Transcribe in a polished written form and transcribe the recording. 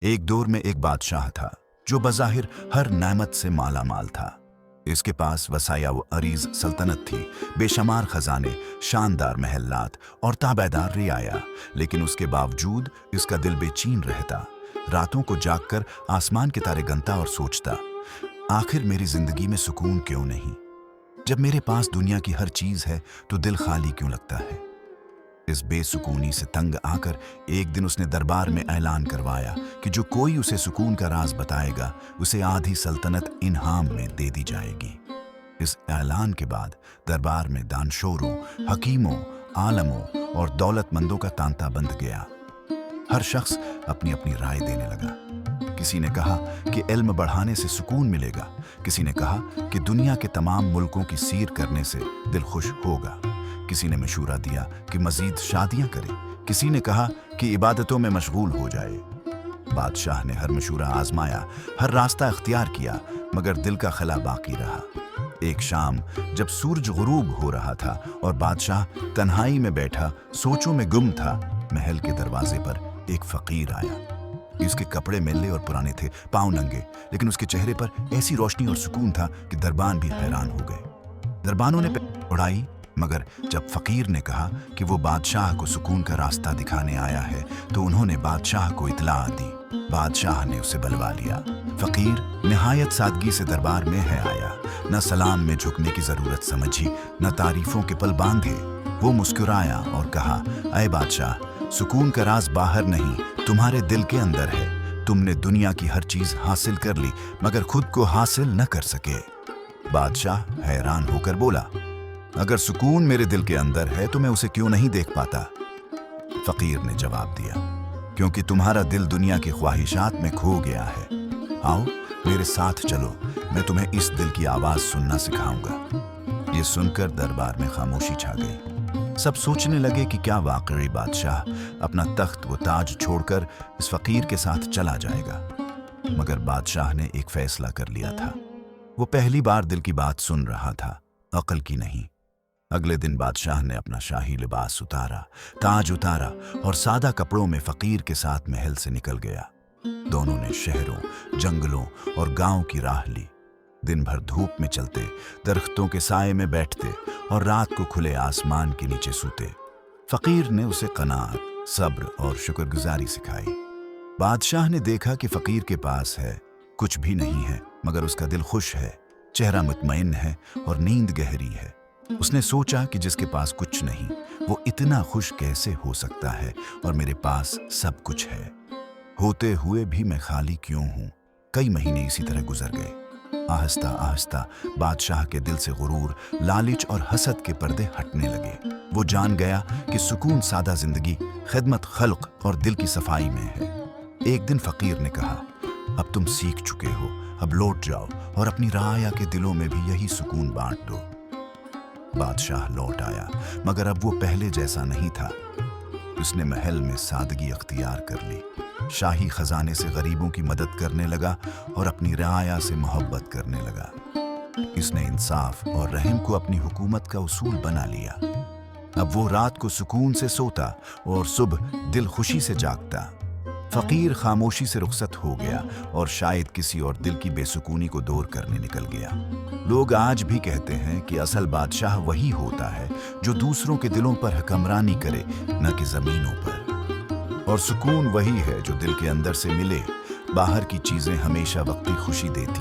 ایک دور میں ایک بادشاہ تھا جو بظاہر ہر نعمت سے مالا مال تھا۔ اس کے پاس وسایع و عریض سلطنت تھی، بے شمار خزانے، شاندار محلات اور تابعدار رعایا، لیکن اس کے باوجود اس کا دل بے چین رہتا۔ راتوں کو جاگ کر آسمان کے تارے گنتا اور سوچتا، آخر میری زندگی میں سکون کیوں نہیں؟ جب میرے پاس دنیا کی ہر چیز ہے تو دل خالی کیوں لگتا ہے؟ اس بے سکونی سے تنگ آ کر ایک دن اس نے دربار میں اعلان کروایا کہ جو کوئی اسے سکون کا راز بتائے گا اسے آدھی سلطنت انعام میں دے دی جائے گی۔ اس اعلان کے بعد دربار میں دانشوروں، حکیموں، عالموں اور دولت مندوں کا تانتا بند گیا۔ ہر شخص اپنی اپنی رائے دینے لگا۔ کسی نے کہا کہ علم بڑھانے سے سکون ملے گا، کسی نے کہا کہ دنیا کے تمام ملکوں کی سیر کرنے سے دل خوش ہوگا، کسی نے مشورہ دیا کہ مزید شادیاں کرے، کسی نے کہا کہ عبادتوں میں مشغول ہو جائے۔ بادشاہ نے ہر مشورہ آزمایا، ہر راستہ اختیار کیا، مگر دل کا خلا باقی رہا۔ ایک شام جب سورج غروب ہو رہا تھا اور بادشاہ تنہائی میں بیٹھا سوچوں میں گم تھا، محل کے دروازے پر ایک فقیر آیا۔ اس کے کپڑے میلے اور پرانے تھے، پاؤں ننگے، لیکن اس کے چہرے پر ایسی روشنی اور سکون تھا کہ دربان بھی حیران ہو گئے۔ دربانوں نے اڑائی، مگر جب فقیر نے کہا کہ وہ بادشاہ کو سکون کا راستہ دکھانے آیا ہے تو انہوں نے بادشاہ کو اطلاع دی۔ بادشاہ نے اسے بلوا لیا۔ فقیر نہایت سادگی سے دربار میں ہے آیا، نہ سلام میں جھکنے کی ضرورت سمجھی، نہ تعریفوں کے پل باندھے۔ وہ مسکرایا اور کہا، اے بادشاہ، سکون کا راز باہر نہیں، تمہارے دل کے اندر ہے۔ تم نے دنیا کی ہر چیز حاصل کر لی مگر خود کو حاصل نہ کر سکے۔ بادشاہ حیران ہو کر بولا، اگر سکون میرے دل کے اندر ہے تو میں اسے کیوں نہیں دیکھ پاتا؟ فقیر نے جواب دیا، کیونکہ تمہارا دل دنیا کی خواہشات میں کھو گیا ہے۔ آؤ میرے ساتھ چلو، میں تمہیں اس دل کی آواز سننا سکھاؤں گا۔ یہ سن کر دربار میں خاموشی چھا گئی۔ سب سوچنے لگے کہ کیا واقعی بادشاہ اپنا تخت و تاج چھوڑ کر اس فقیر کے ساتھ چلا جائے گا؟ مگر بادشاہ نے ایک فیصلہ کر لیا تھا۔ وہ پہلی بار دل کی بات سن رہا تھا، عقل کی نہیں۔ اگلے دن بادشاہ نے اپنا شاہی لباس اتارا، تاج اتارا اور سادہ کپڑوں میں فقیر کے ساتھ محل سے نکل گیا۔ دونوں نے شہروں، جنگلوں اور گاؤں کی راہ لی۔ دن بھر دھوپ میں چلتے، درختوں کے سائے میں بیٹھتے اور رات کو کھلے آسمان کے نیچے سوتے۔ فقیر نے اسے قناعت، صبر اور شکر گزاری سکھائی۔ بادشاہ نے دیکھا کہ فقیر کے پاس ہے، کچھ بھی نہیں ہے، مگر اس کا دل خوش ہے، چہرہ مطمئن ہے اور نیند گہری ہے۔ اس نے سوچا کہ جس کے پاس کچھ نہیں وہ اتنا خوش کیسے ہو سکتا ہے، اور میرے پاس سب کچھ ہے، ہوتے ہوئے بھی میں خالی کیوں ہوں؟ کئی مہینے اسی طرح گزر گئے۔ آہستہ آہستہ بادشاہ کے دل سے غرور، لالچ اور حسد کے پردے ہٹنے لگے۔ وہ جان گیا کہ سکون سادہ زندگی، خدمت خلق اور دل کی صفائی میں ہے۔ ایک دن فقیر نے کہا، اب تم سیکھ چکے ہو، اب لوٹ جاؤ اور اپنی رعایا کے دلوں میں بھی یہی سکون بانٹ دو۔ بادشاہ لوٹ آیا، مگر اب وہ پہلے جیسا نہیں تھا۔ اس نے محل میں سادگی اختیار کر لی، شاہی خزانے سے غریبوں کی مدد کرنے لگا اور اپنی رعایا سے محبت کرنے لگا۔ اس نے انصاف اور رحم کو اپنی حکومت کا اصول بنا لیا۔ اب وہ رات کو سکون سے سوتا اور صبح دل خوشی سے جاگتا۔ فقیر خاموشی سے رخصت ہو گیا اور شاید کسی اور دل کی بے سکونی کو دور کرنے نکل گیا۔ لوگ آج بھی کہتے ہیں کہ اصل بادشاہ وہی ہوتا ہے جو دوسروں کے دلوں پر حکمرانی کرے، نہ کہ زمینوں پر۔ اور سکون وہی ہے جو دل کے اندر سے ملے، باہر کی چیزیں ہمیشہ وقتی خوشی دیتی ہیں۔